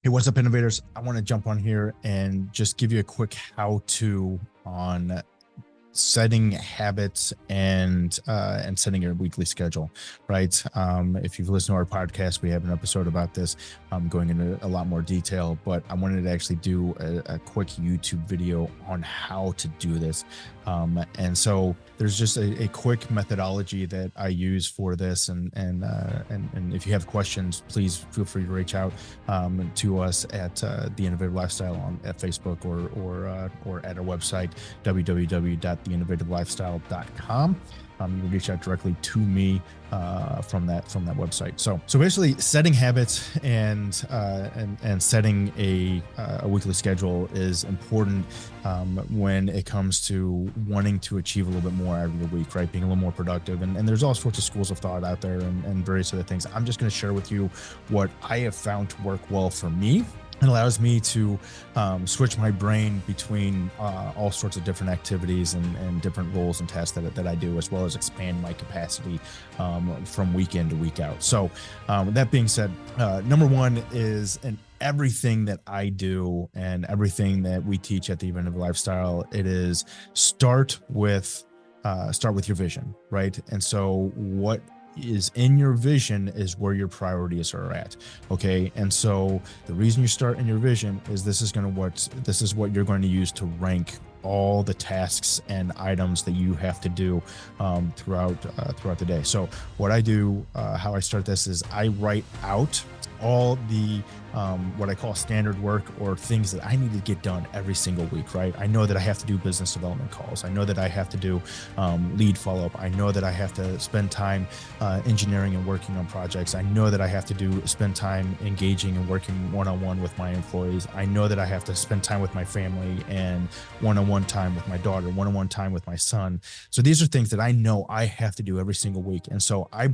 Hey, what's up, innovators? I want to jump on here and just give you a quick how-to on setting habits and setting your weekly schedule, right? If you've listened to our podcast, we have an episode about this, going into a lot more detail, but I wanted to actually do a quick YouTube video on how to do this. And so there's just a quick methodology that I use for this. And if you have questions, please feel free to reach out to us at The Innovative Lifestyle at Facebook or at our website, www.theinnovativelifestyle.com. You can reach out directly to me from that website. So basically, setting habits and setting a weekly schedule is important when it comes to wanting to achieve a little bit more out of your week, right? Being a little more productive. And there's all sorts of schools of thought out there and various other things. I'm just going to share with you what I have found to work well for me. It allows me to switch my brain between all sorts of different activities and different roles and tasks that I do, as well as expand my capacity from week in to week out. So that being said, number one is everything that I do and everything that we teach at the Innovative Lifestyle, it is start with your vision, right? And so what is in your vision is where your priorities are at. Okay. And so the reason you start in your vision is this is what you're going to use to rank all the tasks and items that you have to do throughout the day. So what I do, how I start this is I write out all the what I call standard work or things that I need to get done every single week, right? I know that I have to do business development calls. I know that I have to do lead follow-up. I know that I have to spend time engineering and working on projects. I know that I have to spend time engaging and working one-on-one with my employees. I know that I have to spend time with my family and one-on-one time with my daughter, one-on-one time with my son. So these are things that I know I have to do every single week. And so I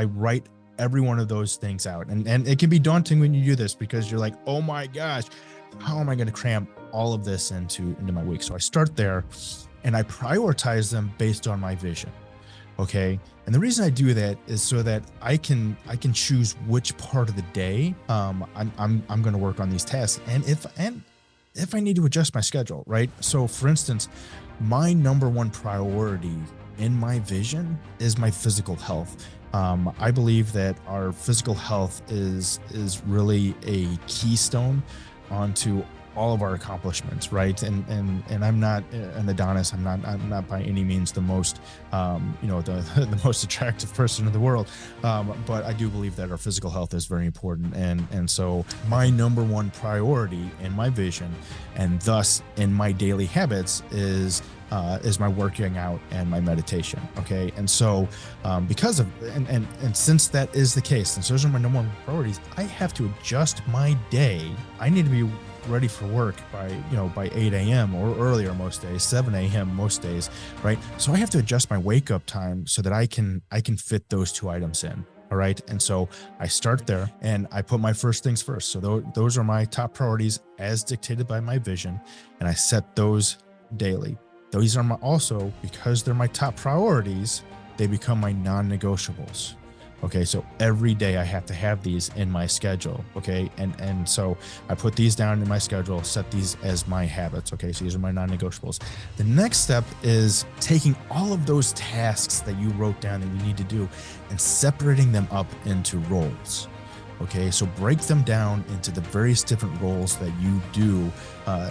write every one of those things out. And it can be daunting when you do this because you're like, oh my gosh, how am I going to cram all of this into my week? So I start there and I prioritize them based on my vision. Okay. And the reason I do that is so that I can choose which part of the day I'm going to work on these tasks. And if I need to adjust my schedule, right? So for instance, my number one priority in my vision is my physical health. I believe that our physical health is really a keystone onto all of our accomplishments, right? And I'm not an Adonis. I'm not by any means the most, the most attractive person in the world. But I do believe that our physical health is very important. And so my number one priority in my vision, and thus in my daily habits, is my working out and my meditation. Okay. And so, because of, and since that is the case, since those are my number one priorities, I have to adjust my day. I need to be ready for work by 8 a.m. or earlier most days, 7 a.m. most days. Right. So I have to adjust my wake up time so that I can fit those two items in. All right. And so I start there and I put my first things first. So those are my top priorities as dictated by my vision. And I set those daily. These are also, because they're my top priorities, they become my non-negotiables. Okay, so every day I have to have these in my schedule. Okay, and so I put these down in my schedule, set these as my habits. Okay, so these are my non-negotiables. The next step is taking all of those tasks that you wrote down that you need to do and separating them up into roles. Okay, so break them down into the various different roles that you do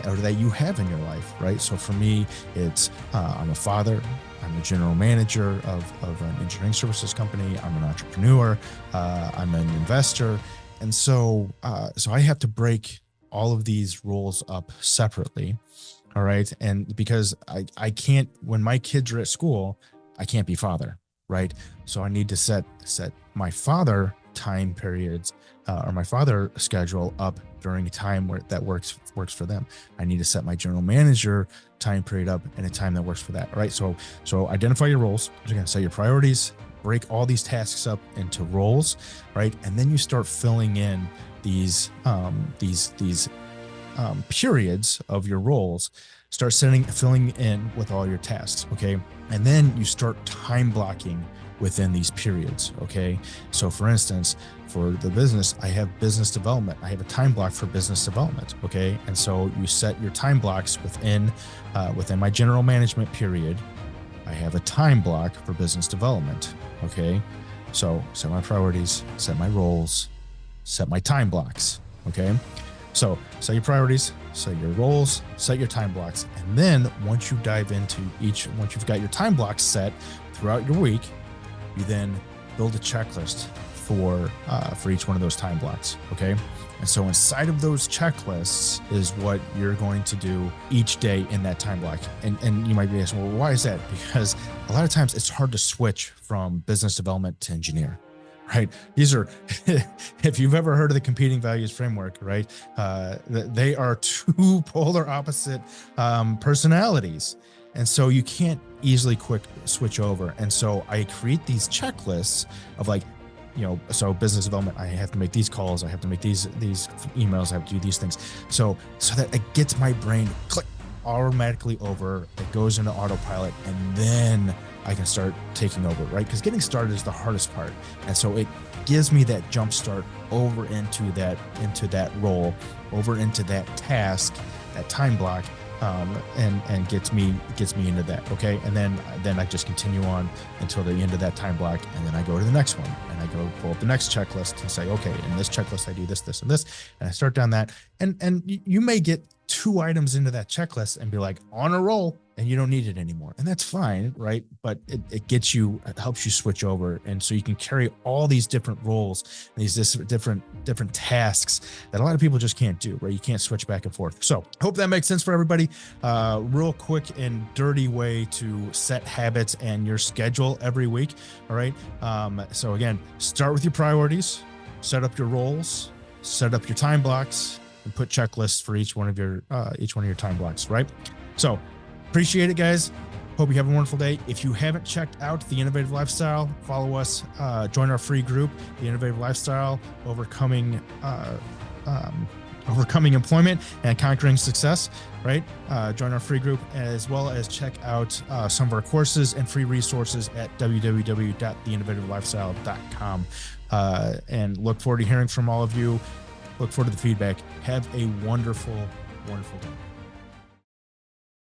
or that you have in your life, right? So for me, it's I'm a father, I'm a general manager of an engineering services company, I'm an entrepreneur, I'm an investor. And so I have to break all of these roles up separately, all right? And because I can't, when my kids are at school, I can't be father, right? So I need to set my father time periods or my father schedule up during a time where that works for them. I need to set my general manager time period up in a time that works for that. All right. So identify your roles. You're going to set your priorities, break all these tasks up into roles, right? And then you start filling in these periods of your roles. Start filling in with all your tasks. Okay. And then you start time blocking within these periods. Okay. So for instance, for the business, I have business development. I have a time block for business development. Okay. And so you set your time blocks within my general management period. I have a time block for business development. Okay. So set my priorities, set my roles, set my time blocks. Okay. So set your priorities, set your roles, set your time blocks. And then once you dive into once you've got your time blocks set throughout your week, you then build a checklist for each one of those time blocks. Okay. And so inside of those checklists is what you're going to do each day in that time block. And you might be asking, well, why is that? Because a lot of times it's hard to switch from business development to engineer. Right. These are, if you've ever heard of the competing values framework, right? They are two polar opposite personalities. And so you can't easily quick switch over. And so I create these checklists of like, so business development, I have to make these calls, I have to make these emails, I have to do these things. So that it gets my brain click automatically over, it goes into autopilot, and then I can start taking over, right? Because getting started is the hardest part. And so it gives me that jump start over into that role, over into that task, that time block, and gets me into that. Okay. And then I just continue on until the end of that time block. And then I go to the next one and I go pull up the next checklist and say, okay, in this checklist, I do this, this, and this, and I start down that. And you may get 2 items into that checklist and be like on a roll, and you don't need it anymore. And that's fine, right? But it helps you switch over. And so you can carry all these different roles, these different tasks that a lot of people just can't do, right? You can't switch back and forth. So hope that makes sense for everybody. Real quick and dirty way to set habits and your schedule every week. All right. So again, start with your priorities, set up your roles, set up your time blocks, and put checklists for each one of your time blocks, right? So appreciate it, guys. Hope you have a wonderful day. If you haven't checked out The Innovative Lifestyle, follow us, join our free group, The Innovative Lifestyle, overcoming employment and conquering success, right? Join our free group, as well as check out some of our courses and free resources at www.theinnovativelifestyle.com. And look forward to hearing from all of you. Look forward to the feedback. Have a wonderful, wonderful day.